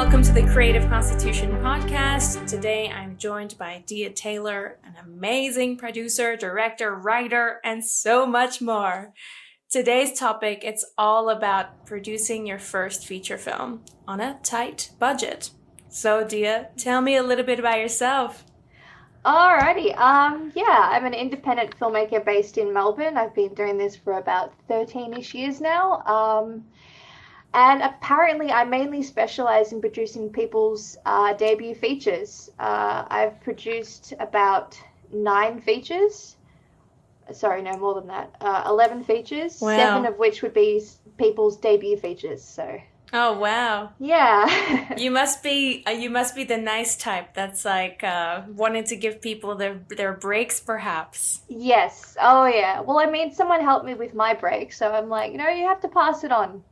welcome to the Creative Constitution podcast. Today I'm joined by Dia Taylor, an amazing producer, director, writer, and so much more. Today's topic, it's all about producing your first feature film on a tight budget. So Dia, tell me a little bit about yourself. Alrighty. I'm an independent filmmaker based in Melbourne. I've been doing this for about 13-ish years now. And apparently I mainly specialize in producing people's debut features. I've produced about 9 features. Sorry, no, more than that. 11 features, Wow. 7 of which would be people's debut features, so... Oh, wow. Yeah. You must be the nice type that's like wanting to give people their breaks, perhaps. Yes. Oh, yeah. Well, I mean, someone helped me with my break, so I'm like, you have to pass it on.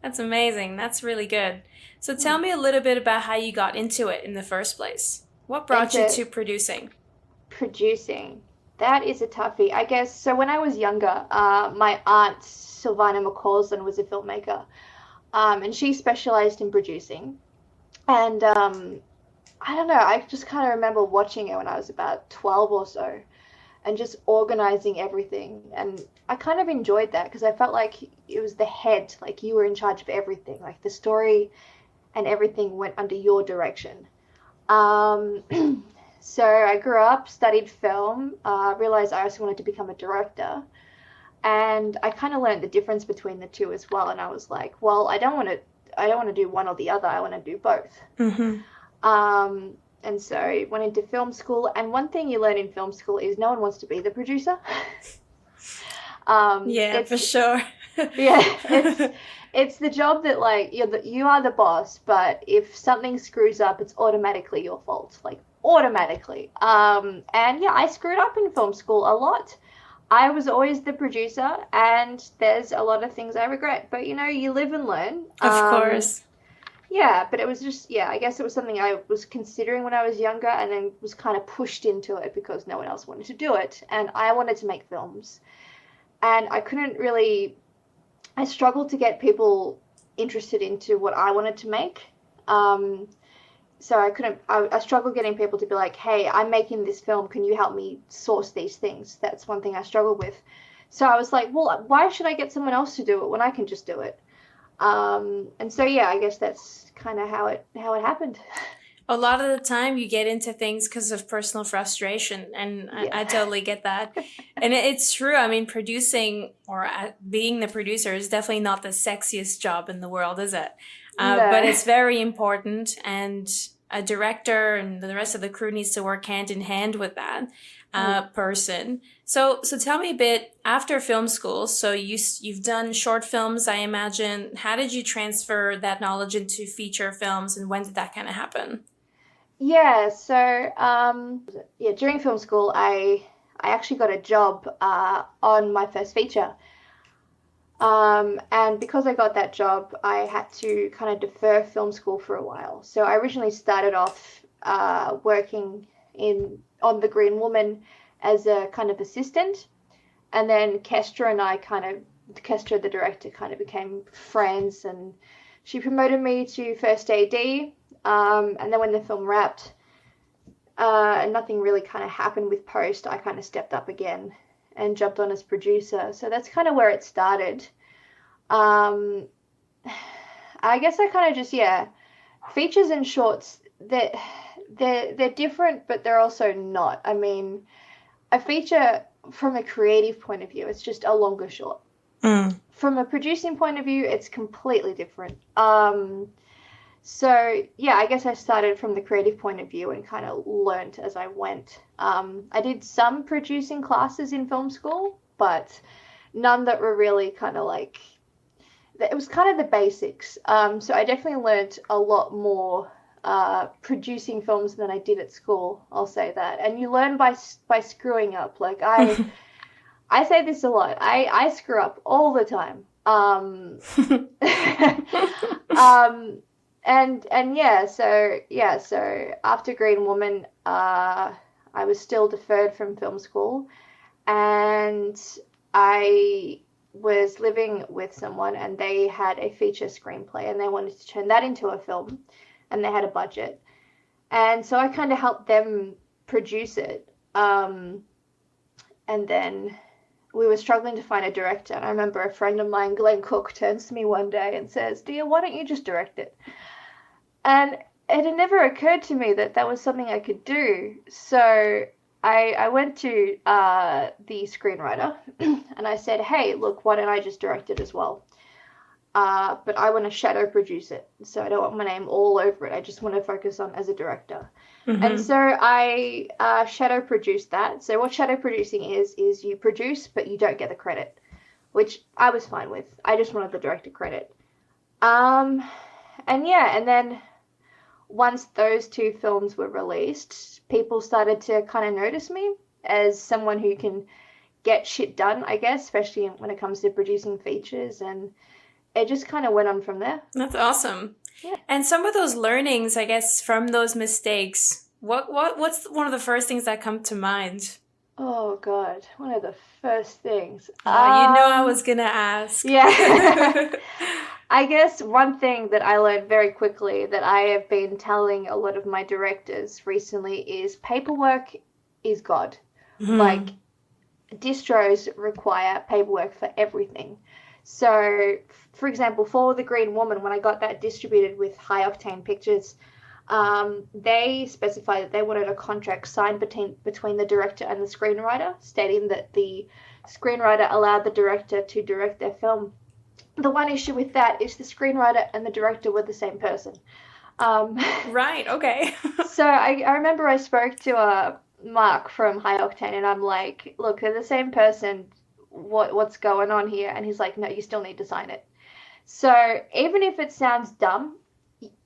That's amazing. That's really good. So tell me a little bit about how you got into it in the first place. What brought you to producing? Producing. That is a toughie. I guess, so when I was younger, my aunt, Sylvana McCausland, was a filmmaker. And she specialized in producing. And I don't know, I just kind of remember watching it when I was about 12 or so and just organizing everything. And I kind of enjoyed that because I felt like it was the head, like you were in charge of everything, like the story and everything went under your direction. So I grew up, studied film, realized I also wanted to become a director. And I kind of learned the difference between the two as well. And I was like, well, I don't want to do one or the other. I want to do both. Mm-hmm. And so I went into film school. And one thing you learn in film school is no one wants to be the producer. Yeah, for sure. Yeah, it's the job that like you are the boss, but if something screws up, it's automatically your fault, like automatically. And yeah, I screwed up in film school a lot. I was always the producer, and there's a lot of things I regret, but you live and learn. Of course. Yeah, but it was just, I guess it was something I was considering when I was younger and then was kind of pushed into it because no one else wanted to do it. And I wanted to make films. And I struggled to get people interested into what I wanted to make. So I struggled getting people to be like, hey, I'm making this film. Can you help me source these things? That's one thing I struggled with. So I was like, well, why should I get someone else to do it when I can just do it? And so, yeah, I guess that's kind of how it happened. A lot of the time you get into things because of personal frustration, and I totally get that. And it's true. I mean, producing or being the producer is definitely not the sexiest job in the world, is it? No. But it's very important, and a director and the rest of the crew needs to work hand in hand with that person. So tell me a bit, after film school, so you've done short films, I imagine. How did you transfer that knowledge into feature films, and when did that kind of happen? Yeah, so during film school, I actually got a job on my first feature. And because I got that job, I had to kind of defer film school for a while. So I originally started off working on The Green Woman as a kind of assistant. And then Kestra, the director, kind of became friends, and she promoted me to first AD. And then when the film wrapped, and nothing really kind of happened with post, I kind of stepped up again and jumped on as producer. So that's kind of where it started. I guess I kind of just, features and shorts, they're different, but they're also not. I mean, a feature from a creative point of view, it's just a longer short. From a producing point of view, it's completely different. So, yeah, I guess I started from the creative point of view and kind of learned as I went. I did some producing classes in film school, but none that were really kind of like, it was kind of the basics. So I definitely learned a lot more producing films than I did at school, I'll say that. And you learn by screwing up. Like I say this a lot. I screw up all the time. So after Green Woman, I was still deferred from film school, and I was living with someone, and they had a feature screenplay, and they wanted to turn that into a film. and they had a budget. And so I kind of helped them produce it. And then we were struggling to find a director. And I remember a friend of mine, Glenn Cook, turns to me one day and says, "Dear, why don't you just direct it?" And it had never occurred to me that that was something I could do. So I went to the screenwriter and I said, "Hey, look, why don't I just direct it as well? But I want to shadow produce it. So I don't want my name all over it. I just want to focus on as a director." Mm-hmm. And so I shadow produced that. So what shadow producing is you produce, but you don't get the credit, which I was fine with. I just wanted the director credit. And then once those two films were released, people started to kind of notice me as someone who can get shit done, I guess, especially when it comes to producing features, and it just kind of went on from there. That's awesome. Yeah. And some of those learnings, I guess, from those mistakes, what's one of the first things that come to mind? Oh God, one of the first things. I was gonna ask. Yeah. I guess one thing that I learned very quickly that I have been telling a lot of my directors recently is paperwork is God. Mm-hmm. Like, distros require paperwork for everything. So, for example, for The Green Woman, when I got that distributed with High Octane Pictures, they specified that they wanted a contract signed between the director and the screenwriter, stating that the screenwriter allowed the director to direct their film. The one issue with that is the screenwriter and the director were the same person. Right, okay. So I remember I spoke to Mark from High Octane, and I'm like, "Look, they're the same person. What's going on here?" And he's like, "No, you still need to sign it." So even if it sounds dumb,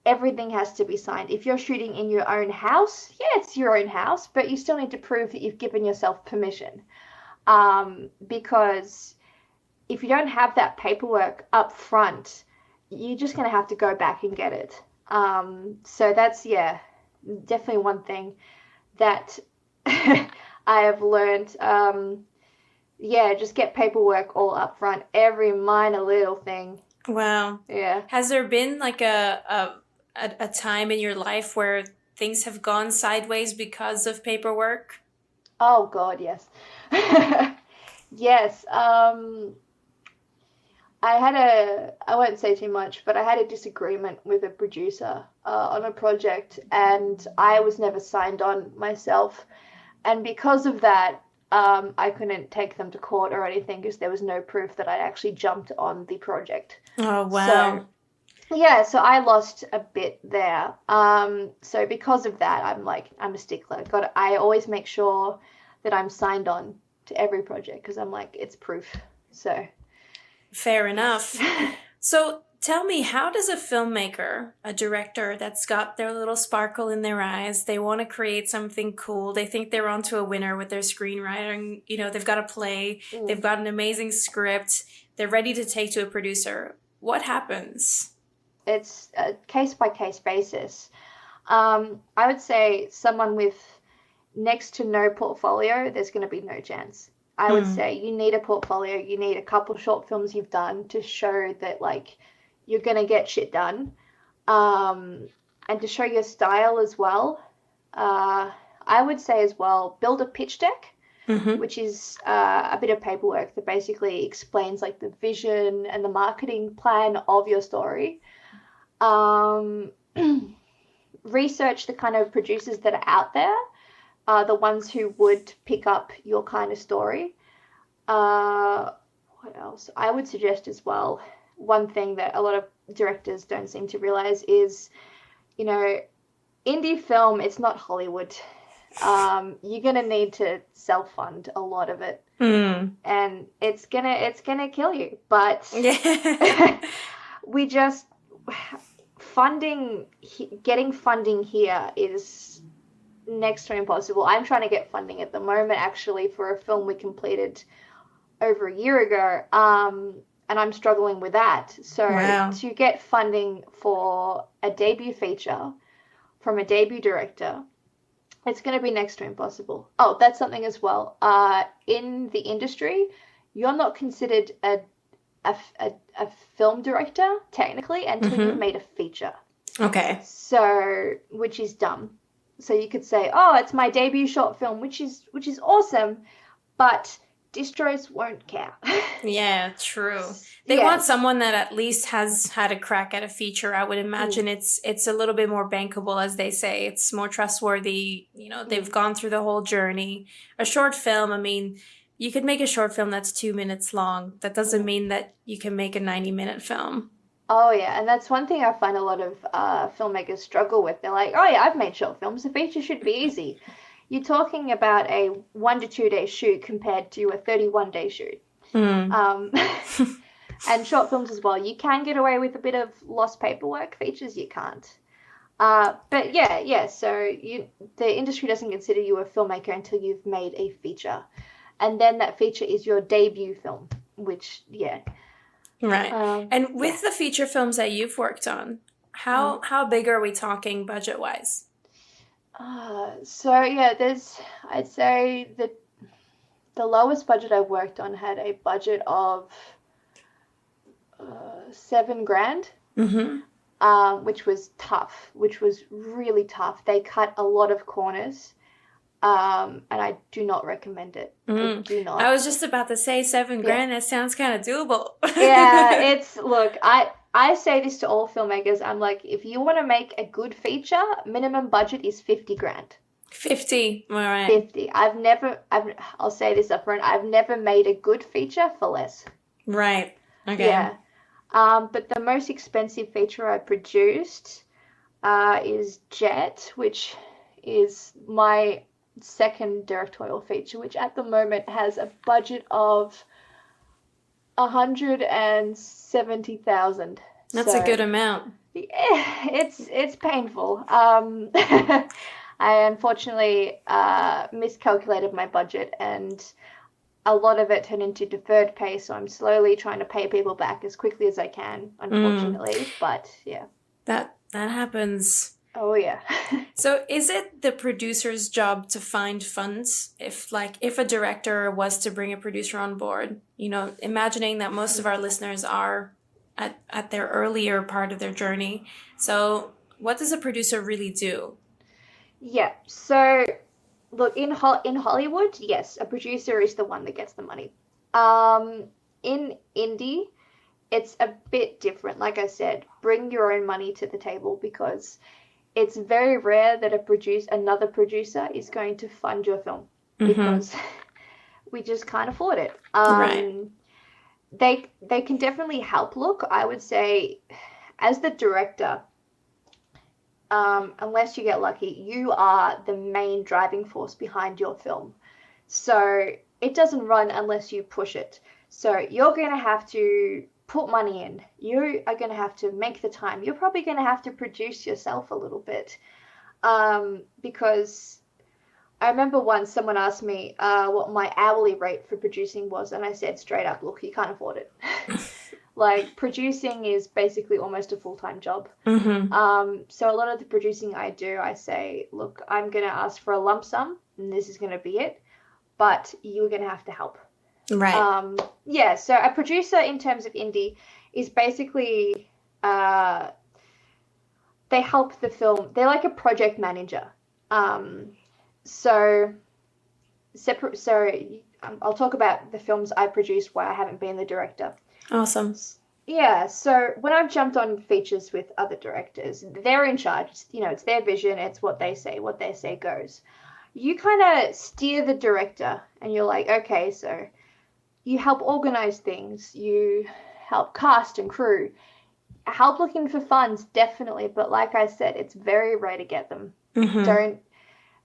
everything has to be signed. If you're shooting in your own house, yeah, it's your own house, but you still need to prove that you've given yourself permission. Because if you don't have that paperwork up front, you're just going to have to go back and get it. So that's, definitely one thing that I have learned. Just get paperwork all up front, every minor little thing. Wow. Yeah. Has there been like a time in your life where things have gone sideways because of paperwork? Oh God, yes. Yes. I won't say too much, but I had a disagreement with a producer on a project, and I was never signed on myself. And because of that, I couldn't take them to court or anything because there was no proof that I actually jumped on the project. Oh, wow. So I lost a bit there. So because of that, I'm a stickler. I always make sure that I'm signed on to every project because I'm like, it's proof. So. Fair enough. So tell me, how does a filmmaker, a director that's got their little sparkle in their eyes, they want to create something cool, they think they're onto a winner with their screenwriting, they've got a play, they've got an amazing script, they're ready to take to a producer. What happens? It's a case-by-case basis. I would say someone with next to no portfolio, there's going to be no chance. I would say you need a portfolio, you need a couple short films you've done to show that, like, you're going to get shit done. And to show your style as well. I would say as well, build a pitch deck, which is a bit of paperwork that basically explains, like, the vision and the marketing plan of your story. Research the kind of producers that are out there. The ones who would pick up your kind of story. What else? I would suggest as well, one thing that a lot of directors don't seem to realize is, indie film, it's not Hollywood. You're going to need to self-fund a lot of it. And it's gonna kill you. But getting funding here is next to impossible. I'm trying to get funding at the moment, actually, for a film we completed over a year ago, and I'm struggling with that. So to get funding for a debut feature from a debut director, it's going to be next to impossible. Oh, that's something as well. In the industry, you're not considered a film director, technically, until you've made a feature. Okay. So, which is dumb. So you could say, oh, it's my debut short film, which is awesome, but distros won't care. Yeah, true. They want Yes. someone that at least has had a crack at a feature. I would imagine it's a little bit more bankable, as they say. It's more trustworthy. They've gone through the whole journey. A short film, I mean, you could make a short film that's 2 minutes long. That doesn't mean that you can make a 90-minute film. Oh yeah, and that's one thing I find a lot of filmmakers struggle with. They're like, oh yeah, I've made short films. A feature should be easy. You're talking about a 1 to 2 day shoot compared to a 31-day shoot. And short films as well. You can get away with a bit of lost paperwork. Features you can't. But yeah. So the industry doesn't consider you a filmmaker until you've made a feature, and then that feature is your debut film. Which Right. And with the feature films that you've worked on, how big are we talking budget-wise? So yeah, I'd say the lowest budget I worked on had a budget of $7,000, which was tough, which was really tough. They cut a lot of corners, and I do not recommend it. I do not. I was just about to say $7,000. That sounds kind of doable. Yeah, look, I say this to all filmmakers. I'm like, if you want to make a good feature, minimum budget is $50,000. 50, all right. 50. I'll say this up front. I've never made a good feature for less. Right. Okay. Yeah. But the most expensive feature I produced is Jet, which is my second directorial feature, which at the moment has a budget of $170,000. That's a good amount. Yeah, it's painful. I unfortunately miscalculated my budget, and a lot of it turned into deferred pay, so I'm slowly trying to pay people back as quickly as I can, unfortunately. But yeah. That happens. Oh yeah. So is it the producer's job to find funds if a director was to bring a producer on board? Imagining that most of our listeners are at their earlier part of their journey. So what does a producer really do? Yeah. So look, in Hollywood, yes, a producer is the one that gets the money. In indie, it's a bit different. Like I said, bring your own money to the table, because it's very rare that another producer is going to fund your film, because we just can't afford it. Right. They can definitely help. Look, I would say, as the director, unless you get lucky, you are the main driving force behind your film. So it doesn't run unless you push it. So you're going to have to put money in. You are going to have to make the time. You're probably going to have to produce yourself a little bit. Because I remember once someone asked me what my hourly rate for producing was, and I said straight up, look, you can't afford it. Like, producing is basically almost a full-time job. So a lot of the producing I do, I say, look, I'm going to ask for a lump sum, and this is going to be it, but you're going to have to help. Right. Yeah, so a producer in terms of indie is basically, they help the film. They're like a project manager. So I'll talk about the films I produced where I haven't been the director. Awesome. Yeah, so when I've jumped on features with other directors, they're in charge. It's their vision. It's what they say goes. You kind of steer the director, and you're like, okay, so you help organize things. You help cast and crew. Help looking for funds, definitely. But like I said, it's very rare to get them. Don't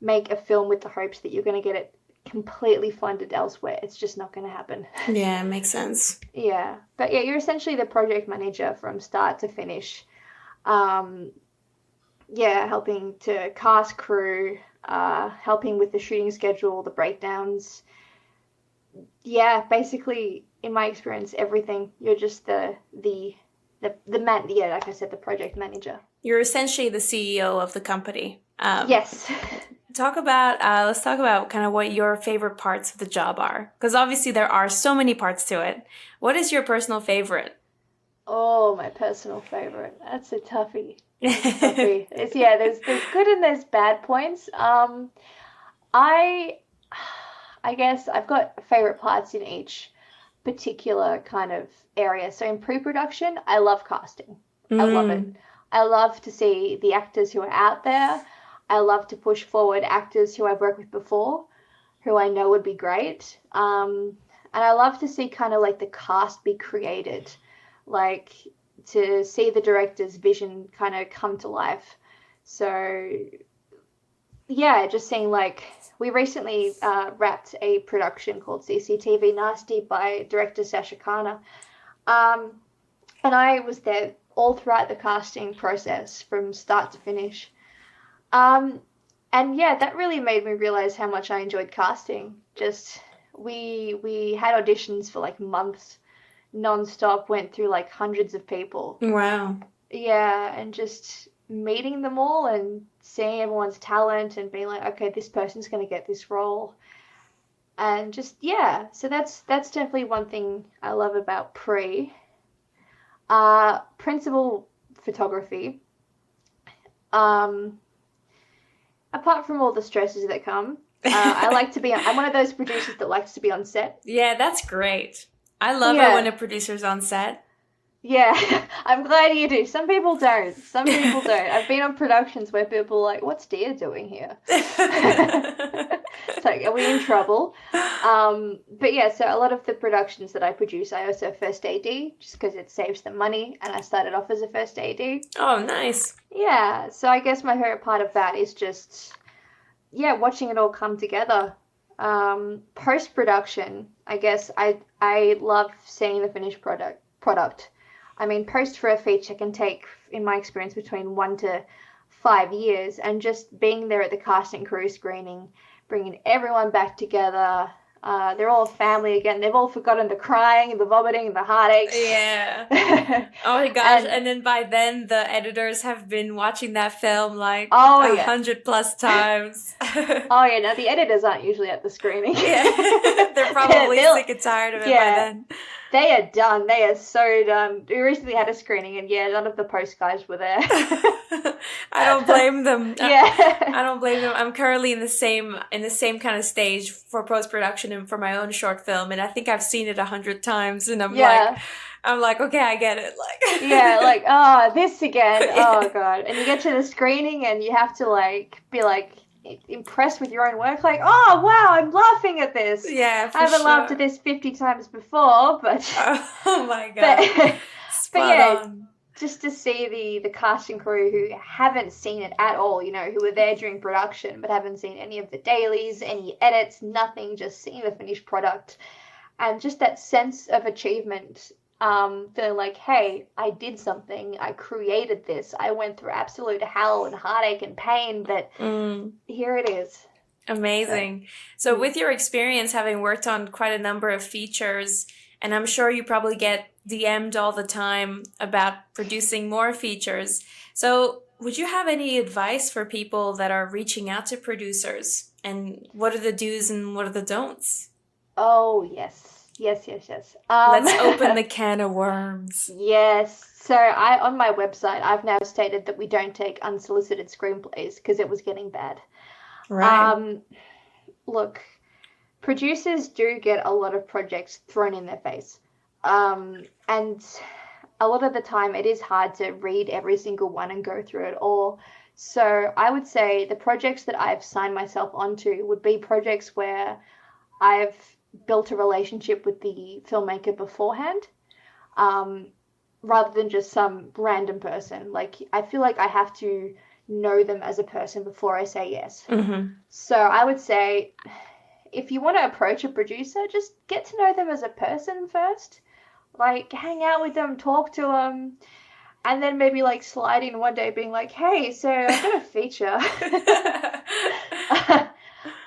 make a film with the hopes that you're going to get it completely funded elsewhere. It's just not going to happen. Yeah, it makes sense. Yeah. But yeah, you're essentially the project manager from start to finish. Helping to cast crew, helping with the shooting schedule, the breakdowns. Yeah, basically, in my experience, everything. You're just the man. Yeah, like I said, the project manager. You're essentially the CEO of the company. Yes. Let's talk about kind of what your favorite parts of the job are. Because obviously there are so many parts to it. What is your personal favorite? Oh, my personal favorite. That's a toughie. There's good and there's bad points. I guess I've got favorite parts in each particular kind of area. So in pre-production, I love casting. I love it. I love to see the actors who are out there. I love to push forward actors who I've worked with before, who I know would be great. And I love to see kind of like the cast be created, like to see the director's vision kind of come to life. So yeah, just seeing like we recently wrapped a production called CCTV Nasty by director Sasha Khanna. And I was there all throughout the casting process from start to finish. And yeah, that really made me realize how much I enjoyed casting. Just we had auditions for like months non-stop, went through like hundreds of people. Wow. Yeah, and just meeting them all and seeing everyone's talent and being like, okay, this person's going to get this role. And just, yeah, so that's definitely one thing I love about pre. Principal photography. Apart from all the stresses that come, I'm one of those producers that likes to be on set. Yeah, that's great. I love it when a producer's on set. Yeah, I'm glad you do. Some people don't. I've been on productions where people are like, what's Dia doing here? It's like, are we in trouble? But yeah, so a lot of the productions that I produce, I also first AD, just because it saves them money, and I started off as a first AD. Oh, nice. Yeah, so I guess my favorite part of that is just, watching it all come together. Post-production, I guess I love seeing the finished product. I mean, post for a feature can take, in my experience, between 1 to 5 years, and just being there at the cast and crew screening, bringing everyone back together. They're all family again. They've all forgotten the crying, the vomiting, the heartaches. Yeah. Oh my gosh. And then by then, the editors have been watching that film like 100 plus times. Oh, yeah. Now, the editors aren't usually at the screening. Yeah. They're probably sick and tired of it by then. They are done. They are so done. We recently had a screening, and none of the post guys were there. I don't blame them. Yeah. I don't blame them. I'm currently in the same kind of stage for post-production and for my own short film, and I think I've seen it 100 times, and I'm like, okay, I get it. Like, this again. Oh god. And you get to the screening, and you have to be impressed with your own work, like, oh wow, I'm laughing at this. Yeah, I haven't laughed at this 50 times before, but oh my god. But just to see the cast and crew who haven't seen it at all, who were there during production but haven't seen any of the dailies, any edits, nothing, just seeing the finished product, and just that sense of achievement. Feeling like, hey, I did something, I created this, I went through absolute hell and heartache and pain, but here it is. Amazing. So with your experience having worked on quite a number of features, and I'm sure you probably get DM'd all the time about producing more features, so would you have any advice for people that are reaching out to producers? And what are the do's and what are the don'ts? Oh, yes. Yes. Let's open the can of worms. Yes. So on my website, I've now stated that we don't take unsolicited screenplays because it was getting bad. Right. Look, producers do get a lot of projects thrown in their face. And a lot of the time it is hard to read every single one and go through it all. So I would say the projects that I've signed myself onto would be projects where I've built a relationship with the filmmaker beforehand, rather than just some random person. Like, I feel like I have to know them as a person before I say yes. Mm-hmm. So I would say, if you want to approach a producer, just get to know them as a person first. Like, hang out with them, talk to them, and then maybe slide in one day being like, hey, so I've got a feature.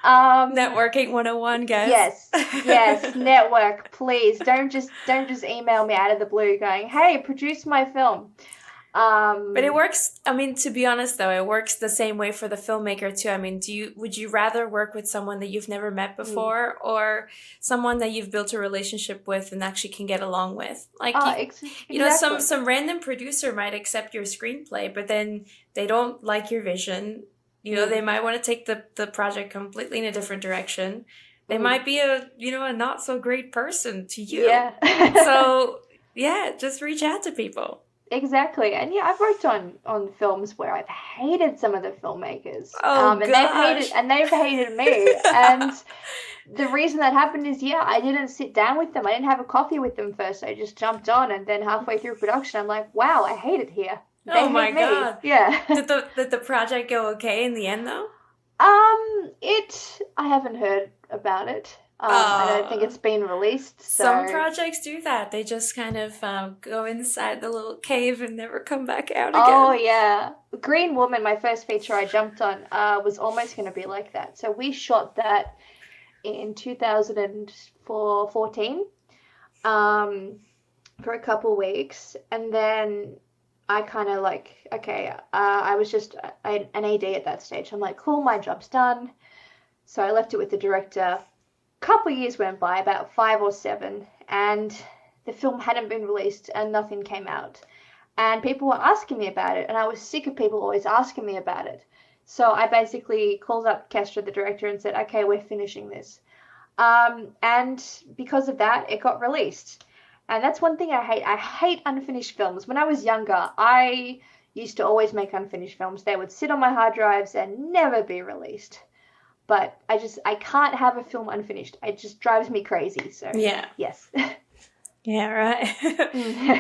Networking 101, guys. Yes, network, please. Don't just email me out of the blue going, hey, produce my film. But it works. I mean, to be honest, though, it works the same way for the filmmaker too. I mean, would you rather work with someone that you've never met before, or someone that you've built a relationship with and actually can get along with? Like, you know, some random producer might accept your screenplay, but then they don't like your vision. You know, they might want to take the project completely in a different direction. They might be a not so great person to you. Yeah. So yeah, just reach out to people. Exactly. And yeah, I've worked on films where I've hated some of the filmmakers. Oh, and they've hated me. And the reason that happened is, I didn't sit down with them. I didn't have a coffee with them first. I just jumped on, and then halfway through production, I'm like, wow, I hate it here. Oh my God. Yeah. Did the project go okay in the end though? I haven't heard about it. I don't think it's been released. So. Some projects do that. They just kind of go inside the little cave and never come back out again. Oh, yeah. Green Woman, my first feature I jumped on, was almost going to be like that. So we shot that in 2014 for a couple weeks. And then I kind of I was just an AD at that stage. I'm like, cool, my job's done. So I left it with the director. Couple of years went by, about 5 or 7, and the film hadn't been released and nothing came out. And people were asking me about it, and I was sick of people always asking me about it. So I basically called up 𝐶𝐏, the director, and said, okay, we're finishing this. And because of that, it got released. And that's one thing I hate. I hate unfinished films. When I was younger, I used to always make unfinished films. They would sit on my hard drives and never be released. But I can't have a film unfinished. It just drives me crazy. So yeah, yes. Yeah, right.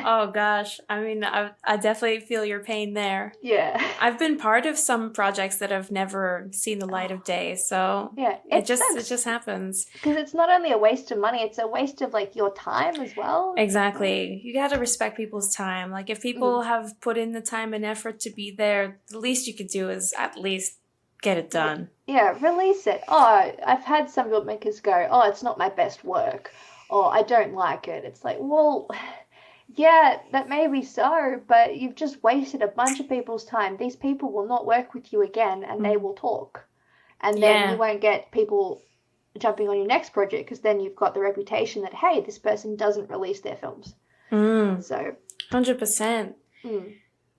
Oh gosh, I mean, I definitely feel your pain there. Yeah. I've been part of some projects that have never seen the light of day, so yeah, it just happens. Because it's not only a waste of money; it's a waste of your time as well. Exactly. You got to respect people's time. Like if people have put in the time and effort to be there, the least you could do is at least get it done. Yeah, release it. Oh, I've had some filmmakers go, oh, it's not my best work, or I don't like it. It's like, well, yeah, that may be so, but you've just wasted a bunch of people's time. These people will not work with you again, and they will talk. And then you won't get people jumping on your next project, because then you've got the reputation that, hey, this person doesn't release their films. So 100%.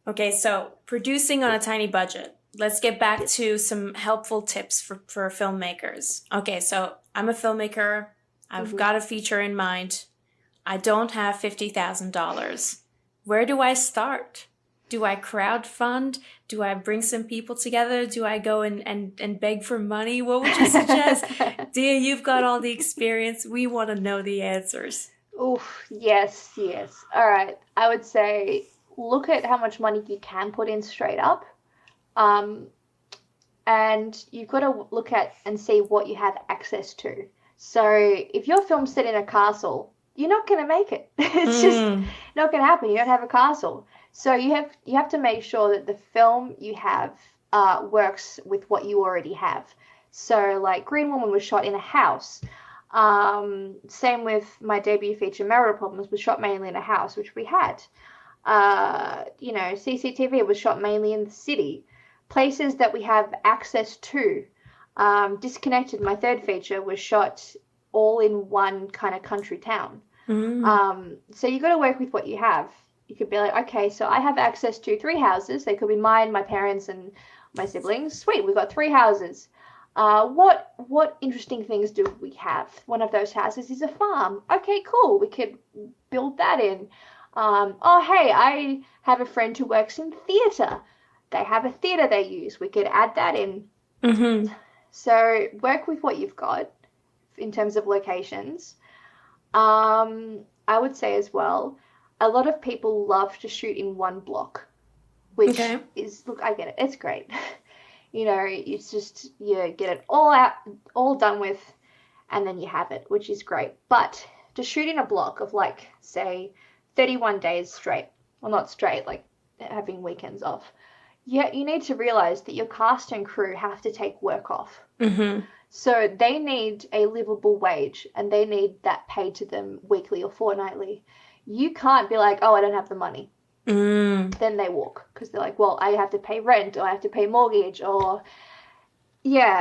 Okay, so producing on a tiny budget. Let's get back to some helpful tips for filmmakers. Okay, so I'm a filmmaker. I've got a feature in mind. I don't have $50,000. Where do I start? Do I crowdfund? Do I bring some people together? Do I go and beg for money? What would you suggest? Dia, you've got all the experience. We want to know the answers. Oof, yes. All right. I would say look at how much money you can put in straight up. And you've got to look at and see what you have access to. So if your film's set in a castle, you're not going to make it. It's just not going to happen. You don't have a castle. So you have to make sure that the film you have works with what you already have. So like Green Woman was shot in a house. Same with my debut feature, Marital Problems, was shot mainly in a house, which we had. CCTV was shot mainly in the city. Places that we have access to. Disconnected, my third feature, was shot all in one kind of country town. So you got to work with what you have. You could be like, okay, so I have access to 3 houses. They could be mine, my parents, and my siblings. Sweet, we've got 3 houses. What interesting things do we have? One of those houses is a farm. Okay, cool. We could build that in. Oh, hey, I have a friend who works in theatre. They have a theatre they use. We could add that in. So work with what you've got in terms of locations. I would say as well, a lot of people love to shoot in one block, which is, look, I get it. It's great. It's just, you get it all out, all done with, and then you have it, which is great. But to shoot in a block of say 31 days straight, well, not straight, having weekends off, you need to realize that your cast and crew have to take work off. So they need a livable wage, and they need that paid to them weekly or fortnightly. You can't be like, oh, I don't have the money. then they walk because they're like, well, I have to pay rent or I have to pay mortgage or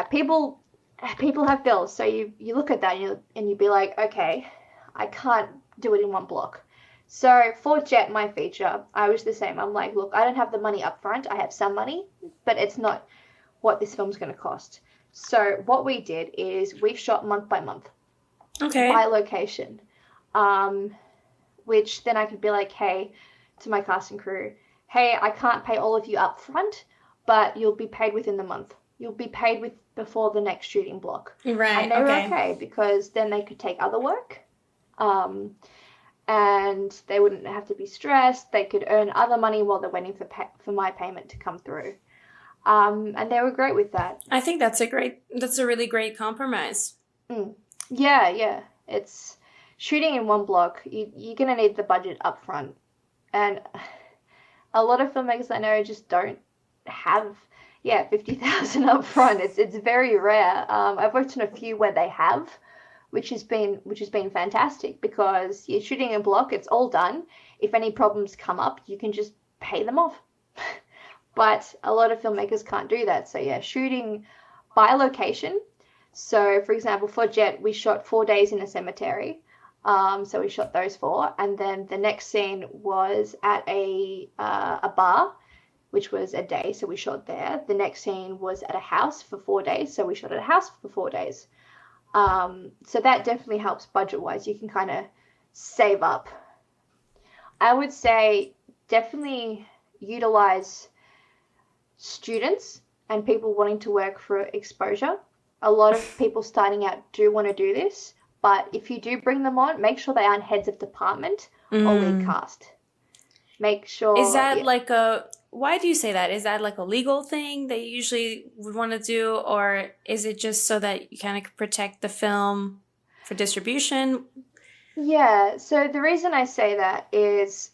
people have bills. So you look at that and you'd be like, okay, I can't do it in one block. So for Jet, my feature, I was the same. I'm like, look, I don't have the money up front. I have some money, but it's not what this film's going to cost. So what we did is we shot month by month. Okay. By location. Which then I could be like, hey, to my cast and crew, hey, I can't pay all of you up front, but you'll be paid within the month. You'll be paid before the next shooting block. Right. And they were okay because then they could take other work. And they wouldn't have to be stressed. They could earn other money while they're waiting for my payment to come through. And they were great with that. I think that's a really great compromise. Yeah. It's shooting in one block. You're going to need the budget up front. And a lot of filmmakers I know just don't have, $50,000 up front. It's very rare. I've worked on a few where they have, which has been fantastic because you're shooting a block, it's all done. If any problems come up, you can just pay them off. But a lot of filmmakers can't do that. So shooting by location. So for example, for Jet, we shot 4 days in a cemetery. So we shot those 4, and then the next scene was at a bar, which was a day, so we shot there. The next scene was at a house for 4 days, so we shot at a house for 4 days. So that definitely helps budget-wise. You can kind of save up. I would say definitely utilize students and people wanting to work for exposure. A lot of people starting out do want to do this, but if you do bring them on, make sure they aren't heads of department or lead cast. Make sure... Is that like why do you say that? Is that like a legal thing that you usually would want to do, or is it just so that you kind of protect the film for distribution? Yeah, so the reason I say that is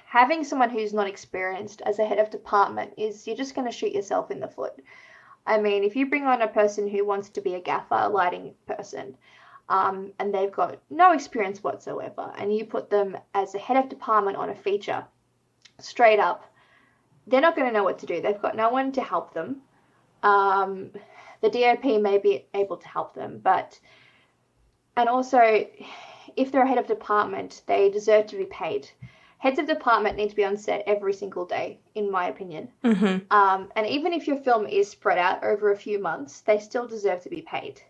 having someone who's not experienced as a head of department is you're just going to shoot yourself in the foot. I mean, if you bring on a person who wants to be a gaffer, a lighting person, and they've got no experience whatsoever, and you put them as a head of department on a feature, straight up, they're not going to know what to do. They've got no one to help them. The DOP may be able to help them, and also, if they're a head of department, they deserve to be paid. Heads of department need to be on set every single day, in my opinion. And even if your film is spread out over a few months, they still deserve to be paid.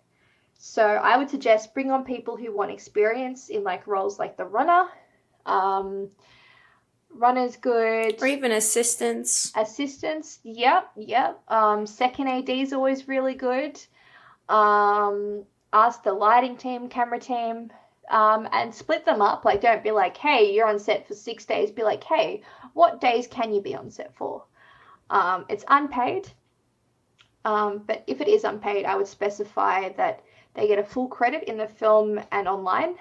So I would suggest bring on people who want experience in like roles like the runner. Runner's good. Or even assistants. Yep. Second AD is always really good. Ask the lighting team, camera team, and split them up. Like, don't be like, hey, you're on set for 6 days. Be like, hey, what days can you be on set for? It's unpaid. But if it is unpaid, I would specify that they get a full credit in the film and online.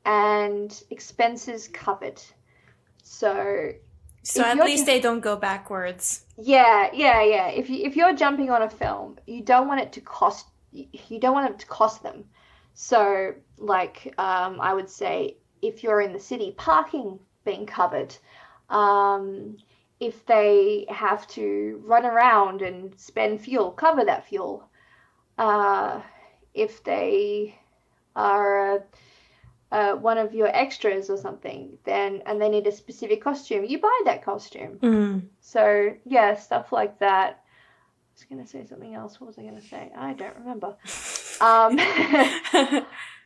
And expenses covered. So at least they don't go backwards. Yeah. If you're jumping on a film, you don't want it to cost them. So like I would say, if you're in the city, parking being covered. If they have to run around and spend fuel, cover that fuel. If they are one of your extras or something, and they need a specific costume, you buy that costume. So yeah, stuff like that. I was going to say something else. What was I going to say? I don't remember.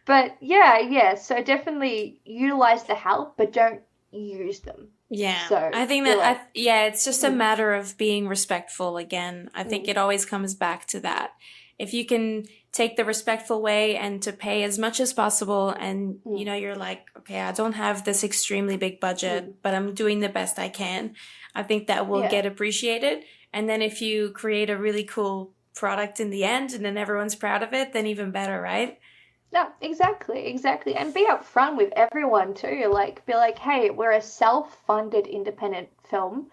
But yeah. So definitely utilize the help, but don't use them. Yeah. So I think that, it's just a matter of being respectful again. I think it always comes back to that. If you can take the respectful way and to pay as much as possible, and you're like, okay, I don't have this extremely big budget, but I'm doing the best I can, I think that will get appreciated. And then if you create a really cool product in the end and then everyone's proud of it, then even better, right? No, exactly. And be upfront with everyone too. Like, be like, hey, we're a self-funded independent film.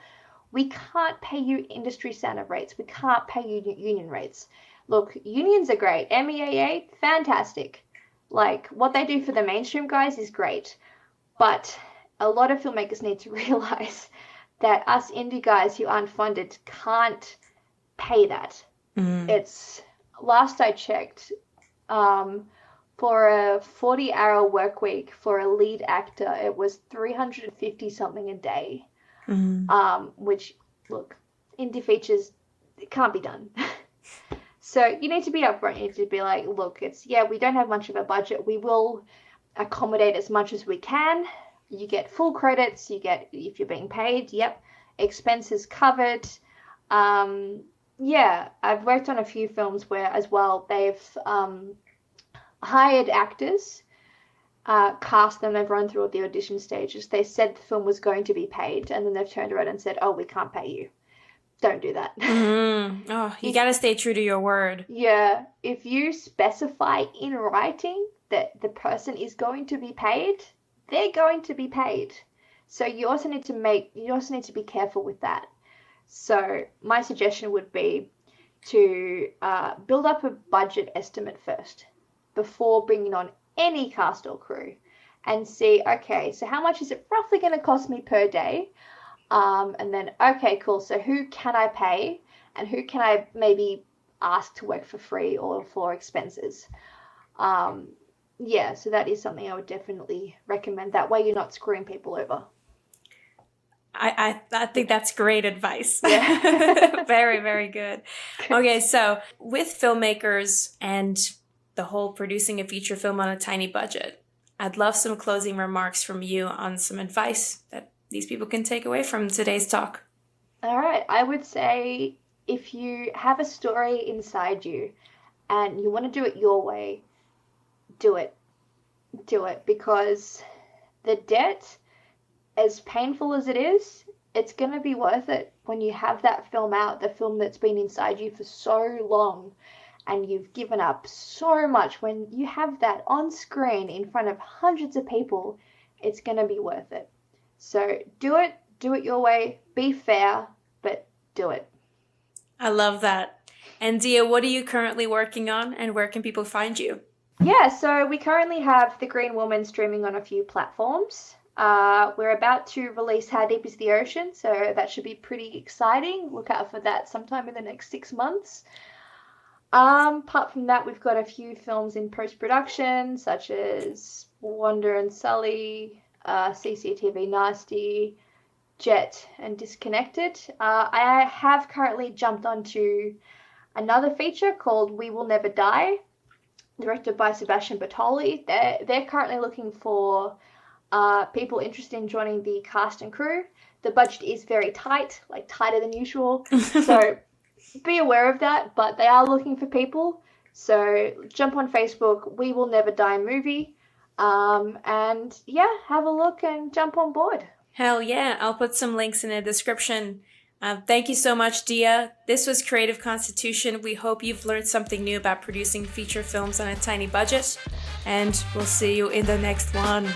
We can't pay you industry standard rates. We can't pay you union rates. Look, unions are great. MEAA, fantastic. Like, what they do for the mainstream guys is great. But a lot of filmmakers need to realize that us indie guys who aren't funded can't pay that. It's, last I checked, for a 40-hour work week for a lead actor, it was 350 something a day. Which, look, indie features, it can't be done. So you need to be upfront. You need to be like, look, we don't have much of a budget. We will accommodate as much as we can. You get full credits. You get, if you're being paid, expenses covered. I've worked on a few films where as well they've hired actors, cast them, they've run through all the audition stages. They said the film was going to be paid, and then they've turned around and said, oh, we can't pay you. Don't do that. Oh, you got to stay true to your word. Yeah. If you specify in writing that the person is going to be paid, they're going to be paid. So you also need to be careful with that. So my suggestion would be to build up a budget estimate first before bringing on any cast or crew, and see, okay, so how much is it roughly going to cost me per day? And then, okay, cool. So who can I pay, and who can I maybe ask to work for free or for expenses? So that is something I would definitely recommend. That way you're not screwing people over. I think that's great advice. Yeah. Very, very good. Okay, so with filmmakers and the whole producing a feature film on a tiny budget, I'd love some closing remarks from you on some advice that these people can take away from today's talk. All right. I would say if you have a story inside you and you want to do it your way, do it. Do it, because the debt, as painful as it is, it's going to be worth it when you have that film out, the film that's been inside you for so long and you've given up so much. When you have that on screen in front of hundreds of people, it's going to be worth it. So do it your way, be fair, but do it. I love that. And Dia, what are you currently working on, and where can people find you? Yeah, so we currently have The Green Woman streaming on a few platforms. We're about to release How Deep is the Ocean, so that should be pretty exciting. Look out for that sometime in the next 6 months. Apart from that, we've got a few films in post-production, such as Wanda and Sully, CCTV Nasty, Jet, and Disconnected. I have currently jumped onto another feature called We Will Never Die, directed by Sebastian Bartoli. They're currently looking for people interested in joining the cast and crew. The budget is very tight, like tighter than usual. So be aware of that, but they are looking for people. So jump on Facebook, We Will Never Die Movie. And yeah, have a look and jump on board. Hell yeah. I'll put some links in the description. Thank you so much, Dia. This was Creative Constitution. We hope you've learned something new about producing feature films on a tiny budget. And we'll see you in the next one.